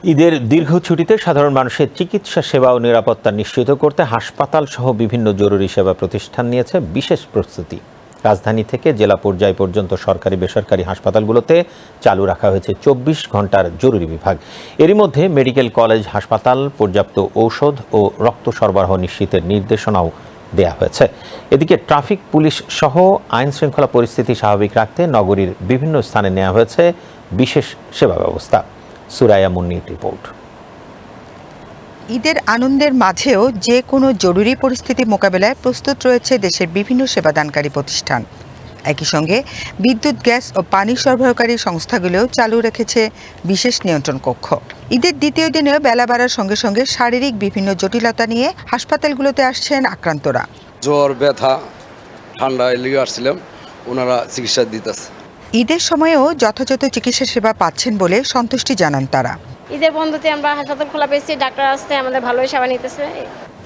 ঈদের দীর্ঘ ছুটিতে সাধারণ মানুষের চিকিৎসা সেবা ও নিরাপত্তা নিশ্চিত করতে হাসপাতাল সহ বিভিন্ন জরুরি সেবা প্রতিষ্ঠান নিয়েছে বিশেষ প্রস্তুতি। রাজধানী থেকে জেলা পর্যায় পর্যন্ত সরকারি বেসরকারি হাসপাতালগুলোতে চালু রাখা হয়েছে 24 ঘন্টার জরুরি বিভাগ। এরই মধ্যে মেডিকেল কলেজ হাসপাতাল পর্যাপ্ত ঔষধ ও রক্ত সরবরাহ নিশ্চিতের নির্দেশনাও দেয়া হয়েছে। এদিকে ট্রাফিক পুলিশ সহ আইন শৃঙ্খলা পরিস্থিতি স্বাভাবিক রাখতে নগরীর বিভিন্ন স্থানে নেওয়া হয়েছে বিশেষ সেবা ব্যবস্থা। সুরাইয়া মুন্নির রিপোর্ট। ঈদের আনন্দের মাঝেও যে কোনো জরুরি পরিস্থিতি মোকাবেলায় প্রস্তুত রয়েছে দেশের বিভিন্ন সেবাদানকারী প্রতিষ্ঠান। একই সঙ্গে বিদ্যুৎ, গ্যাস ও পানি সরবরাহকারী সংস্থাগুলোও চালু রেখেছে বিশেষ নিয়ন্ত্রণ কক্ষ। ঈদের দ্বিতীয় দিনেও বেলা বাড়ার সঙ্গে সঙ্গে শারীরিক বিভিন্ন জটিলতা নিয়ে হাসপাতালগুলোতে আসছেন আক্রান্তরা। জ্বর, ব্যথা, ঠান্ডা লেগে আসছিলাম, ওনারা চিকিৎসা দিতেছে। ঈদের সময়েও যথাযথ চিকিৎসা সেবা পাচ্ছেন বলে সন্তুষ্টি জানান তারা। ঈদের বন্ধুতে আমরা হাসপাতাল খোলা পেয়েছি, ডাক্তার আসছে, আমাদের ভালোই সেবা নিতেছে।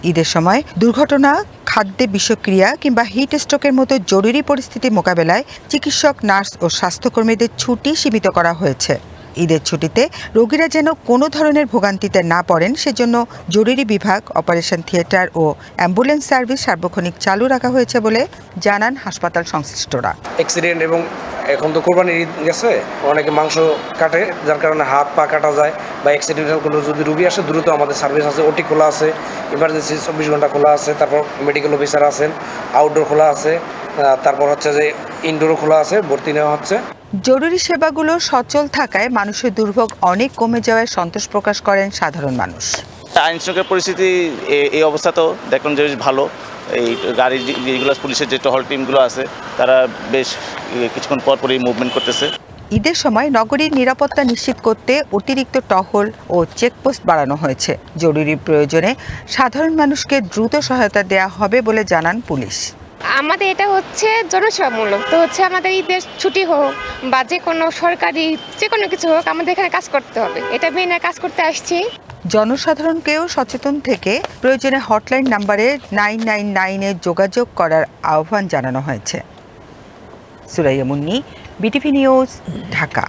ঈদের সময় দুর্ঘটনা, খাদ্যে বিষক্রিয়া কিংবা হিট স্ট্রোকের মতো জরুরি পরিস্থিতি মোকাবেলায় চিকিৎসক, নার্স ও স্বাস্থ্যকর্মীদের ছুটি সীমিত করা হয়েছে। ঈদের ছুটিতে রোগীরা যেন কোনো ধরনের ভোগান্তিতে না পড়েন সেজন্য জরুরি বিভাগ, অপারেশন থিয়েটার ও অ্যাম্বুলেন্স সার্ভিস সার্বক্ষণিক চালু রাখা হয়েছে বলে জানান হাসপাতাল সংশ্লিষ্টরা। অ্যাক্সিডেন্ট এবং এখন তো কোরবানির ঈদ গেছে, অনেকে মাংস কাটে, যার কারণে হাত পা কাটা যায় বা অ্যাক্সিডেন্টাল কোনো যদি রুগী আসে দ্রুত আমাদের সার্ভিস আছে, ওটি খোলা আছে, ইমার্জেন্সি 24 ঘন্টা খোলা আছে, তারপর মেডিকেল অফিসার আছেন, আউটডোর খোলা আছে, তারপর হচ্ছে যে ইনডোরও খোলা আছে, ভর্তি নেওয়া হচ্ছে। জরুরি সেবাগুলো সচল থাকায় মানুষের দুর্ভোগ অনেক কমে যাওয়ায় সন্তোষ প্রকাশ করেন সাধারণ মানুষ। আইন শৃঙ্খলা পরিস্থিতি এই অবস্থা তো দেখুন যে ভালো। এই গাড়ির যেগুলো পুলিশের যে টহল টিমগুলো আছে তারা বেশ কিছুক্ষণ পর পরই মুভমেন্ট করতেছে। ঈদের সময় নগরীর নিরাপত্তা নিশ্চিত করতে অতিরিক্ত টহল ও চেকপোস্ট বাড়ানো হয়েছে। জরুরি প্রয়োজনে সাধারণ মানুষকে দ্রুত সহায়তা দেওয়া হবে বলে জানান পুলিশ। আমাদের এটা হচ্ছে জনসেবামূলক, তো হচ্ছে আমাদের ঈদের ছুটি হোক বা যে কোনো সরকারি যে কোনো কিছু হোক, আমাদের এখানে কাজ করতে হবে, এটা মেনে কাজ করতে আসছি। জনসাধারণকেও সচেতন থেকে প্রয়োজনে হটলাইন নাম্বারে 999-এ যোগাযোগ করার আহ্বান জানানো হয়েছে। Suraiya Munni, BTV news, Dhaka.